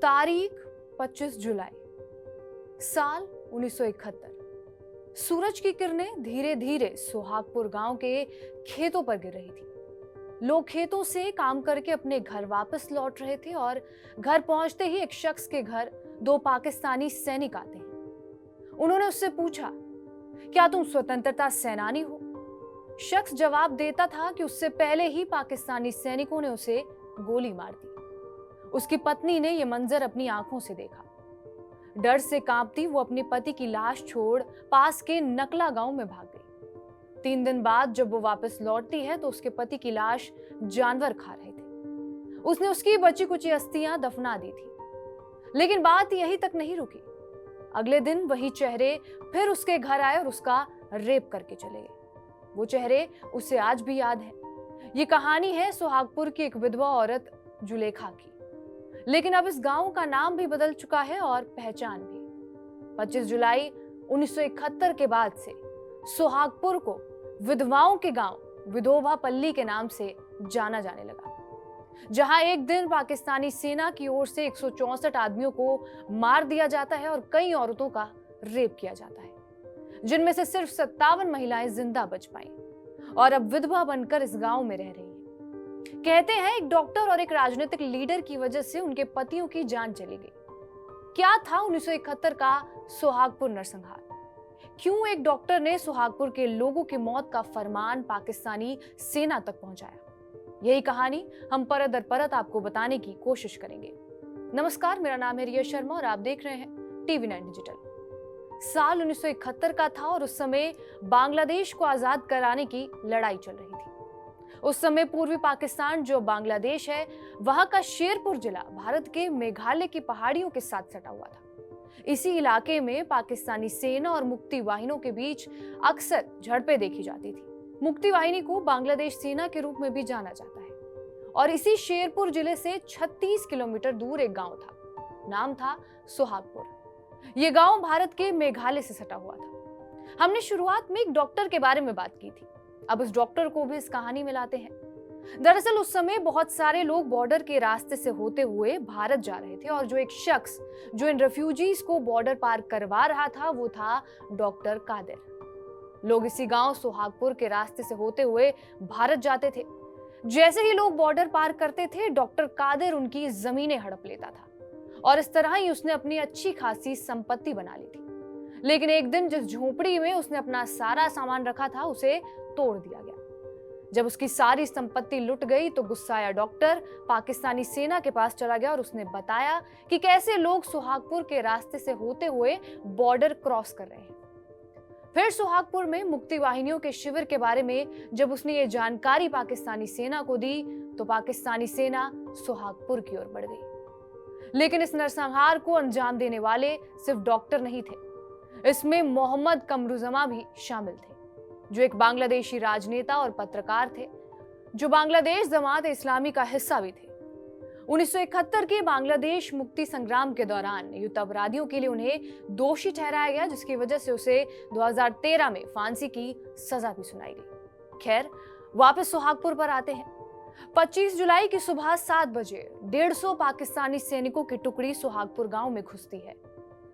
तारीख 25 जुलाई साल 1971। सूरज की किरणें धीरे धीरे सुहागपुर गांव के खेतों पर गिर रही थी। लोग खेतों से काम करके अपने घर वापस लौट रहे थे और घर पहुंचते ही एक शख्स के घर दो पाकिस्तानी सैनिक आते हैं। उन्होंने उससे पूछा, क्या तुम स्वतंत्रता सेनानी हो? शख्स जवाब देता था कि उससे पहले ही पाकिस्तानी सैनिकों ने उसे गोली मार दी। उसकी पत्नी ने यह मंजर अपनी आंखों से देखा। डर से कांपती वो अपने पति की लाश छोड़ पास के नकला गांव में भाग गई। 3 दिन बाद जब वो वापस लौटती है तो उसके पति की लाश जानवर खा रहे थे। उसने उसकी बची कुची अस्थियां दफना दी थी। लेकिन बात यहीं तक नहीं रुकी। अगले दिन वही चेहरे फिर उसके घर आए और उसका रेप करके चले गए। वो चेहरे उसे आज भी याद है। ये कहानी है सुहागपुर की एक विधवा औरत जुलेखा की। लेकिन अब इस गांव का नाम भी बदल चुका है और पहचान भी। 25 जुलाई 1971 के बाद से सुहागपुर को विधवाओं के गांव विधोबा पल्ली के नाम से जाना जाने लगा, जहां एक दिन पाकिस्तानी सेना की ओर से 164 आदमियों को मार दिया जाता है और कई औरतों का रेप किया जाता है, जिनमें से सिर्फ 57 महिलाएं जिंदा बच पाईं और अब विधवा बनकर इस गांव में रह रही हैं। कहते हैं एक डॉक्टर और एक राजनीतिक लीडर की वजह से उनके पतियों की जान चली गई। क्या था 1971 का सुहागपुर नरसंहार? क्यों एक डॉक्टर ने सुहागपुर के लोगों की मौत का फरमान पाकिस्तानी सेना तक पहुंचाया? यही कहानी हम परत दर परत आपको बताने की कोशिश करेंगे। नमस्कार, मेरा नाम है रिया शर्मा और आप देख रहे हैं टीवी 9 डिजिटल। साल 1971 का था और उस समय बांग्लादेश को आजाद कराने की लड़ाई चल रही थी। उस समय पूर्वी पाकिस्तान जो बांग्लादेश है, वहां का शेरपुर जिला भारत के मेघालय की पहाड़ियों के साथ सटा हुआ था। इसी इलाके में पाकिस्तानी सेना और मुक्ति वाहिनियों के बीच अक्सर झड़पें देखी जाती थी। मुक्ति वाहिनी को बांग्लादेश सेना के रूप में भी जाना जाता है और इसी शेरपुर जिले से 36 किलोमीटर दूर एक गांव था। नाम था सुहागपुर। यह गांव भारत के मेघालय से सटा हुआ था। हमने शुरुआत में एक डॉक्टर के बारे में बात की थी। अब उस डॉक्टर को भी इस कहानी में लाते हैं। दरअसल उस समय बहुत सारे लोग बॉर्डर के रास्ते से होते हुए भारत जा रहे थे और जो एक शख्स जो इन रेफ्यूजीज को बॉर्डर पार करवा रहा था वो था डॉक्टर कादिर। लोग इसी गांव सुहागपुर के रास्ते से होते हुए भारत जाते थे। जैसे ही लोग बॉर्डर पार करते थे, डॉक्टर कादिर उनकी जमीनें हड़प लेता था और इस तरह ही उसने अपनी अच्छी खासी संपत्ति बना ली थी। लेकिन एक दिन जिस झोपड़ी में उसने अपना सारा सामान रखा था उसे तोड़ दिया गया। जब उसकी सारी संपत्ति लुट गई तो गुस्साया डॉक्टर पाकिस्तानी सेना के पास चला गया और उसने बताया कि कैसे लोग सुहागपुर के रास्ते से होते हुए बॉर्डर क्रॉस कर रहे हैं। फिर सुहागपुर में मुक्ति वाहिनियों के शिविर के बारे में जब उसने ये जानकारी पाकिस्तानी सेना को दी तो पाकिस्तानी सेना सुहागपुर की ओर बढ़ गई। लेकिन इस नरसंहार को अंजाम देने वाले सिर्फ डॉक्टर नहीं थे, इसमें मोहम्मद कमरुजमा भी शामिल थे, जो एक बांग्लादेशी राजनेता और पत्रकार थे, जो बांग्लादेश जमात इस्लामी का हिस्सा भी थे। 1971 के बांग्लादेश मुक्ति संग्राम के दौरान युद्ध अपराधियों के लिए उन्हें दोषी ठहराया गया, जिसकी वजह से उसे 2013 में फांसी की सजा भी सुनाई गई। खैर, वापस सुहागपुर पर आते हैं। 25 जुलाई की सुबह 7 बजे 150 पाकिस्तानी सैनिकों की टुकड़ी सुहागपुर गांव में घुसती है।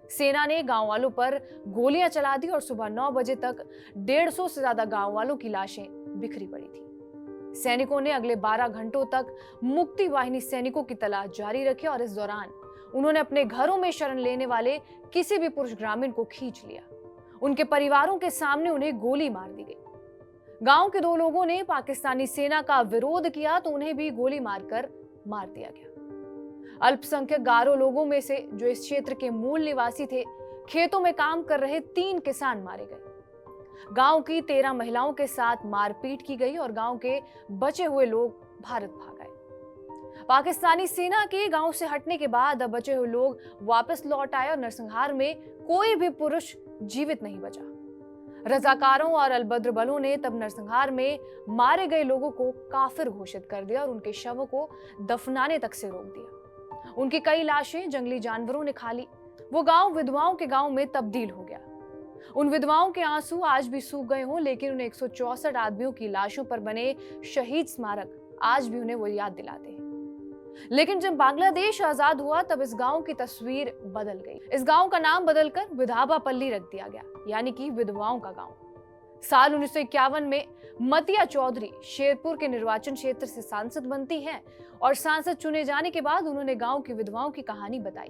सेना ने गांव वालों पर गोलियां चला दी और सुबह 9 बजे तक 150 से ज्यादा गांव वालों की लाशें बिखरी पड़ी थी। सैनिकों ने अगले 12 घंटों तक मुक्ति वाहिनी सैनिकों की तलाश जारी रखी और इस दौरान उन्होंने अपने घरों में शरण लेने वाले किसी भी पुरुष ग्रामीण को खींच लिया। उनके परिवारों के सामने उन्हें गोली मार दी गई। गांव के 2 लोगों ने पाकिस्तानी सेना का विरोध किया तो उन्हें भी गोली मारकर मार दिया गया। अल्पसंख्यक गारो लोगों में से जो इस क्षेत्र के मूल निवासी थे, खेतों में काम कर रहे 3 किसान मारे गए। गांव की 13 महिलाओं के साथ मारपीट की गई और गांव के बचे हुए लोग भारत भाग गए। पाकिस्तानी सेना के गांव से हटने के बाद अब बचे हुए लोग वापस लौट आए और नरसंहार में कोई भी पुरुष जीवित नहीं बचा। रजाकारों और अलबद्र बलों ने तब नरसंहार में मारे गए लोगों को काफिर घोषित कर दिया और उनके शवों को दफनाने तक से रोक दिया। उनकी कई लाशें जंगली जानवरों ने खा ली। वो गांव विधवाओं के गांव में तब्दील हो गया। उन विधवाओं के आंसू आज भी सूख गए हों, लेकिन उन 164 आदमियों की लाशों पर बने शहीद स्मारक आज भी उन्हें वो याद दिलाते हैं। लेकिन जब बांग्लादेश आजाद हुआ तब इस गांव की तस्वीर बदल गई। इस गांव का नाम बदलकर विधाबापल्ली रख दिया गया, यानी कि विधवाओं का गांव। साल 1951 में मतिया चौधरी शेरपुर के निर्वाचन क्षेत्र से सांसद बनती हैं और सांसद चुने जाने के बाद उन्होंने गांव की विधवाओं की कहानी बताई।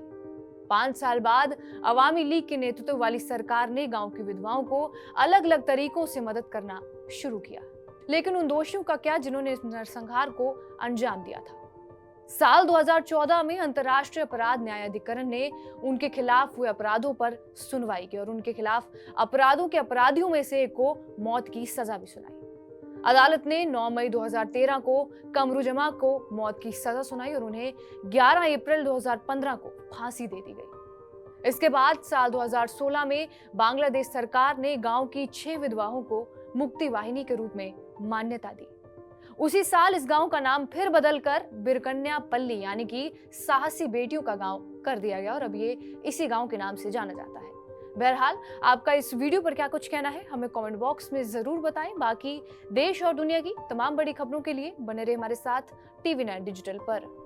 5 साल बाद अवामी लीग के नेतृत्व वाली सरकार ने गांव की विधवाओं को अलग अलग तरीकों से मदद करना शुरू किया। लेकिन उन दोषियों का क्या जिन्होंने इस नरसंहार को अंजाम दिया था? साल 2014 में अंतर्राष्ट्रीय अपराध न्यायाधिकरण ने उनके खिलाफ हुए अपराधों पर सुनवाई की और उनके खिलाफ अपराधों के अपराधियों में से एक को मौत की सजा भी सुनाई। अदालत ने 9 मई 2013 को कमरुजमा को मौत की सजा सुनाई और उन्हें 11 अप्रैल 2015 को फांसी दे दी गई। इसके बाद साल 2016 में बांग्लादेश सरकार ने गांव की 6 विधवाओं को मुक्ति वाहिनी के रूप में मान्यता दी। उसी साल इस गांव का नाम फिर बदलकर बिरकन्यापल्ली यानी कि साहसी बेटियों का गांव कर दिया गया और अब ये इसी गांव के नाम से जाना जाता है। बहरहाल, आपका इस वीडियो पर क्या कुछ कहना है हमें कमेंट बॉक्स में जरूर बताएं। बाकी देश और दुनिया की तमाम बड़ी खबरों के लिए बने रहे हमारे साथ TV9 डिजिटल पर।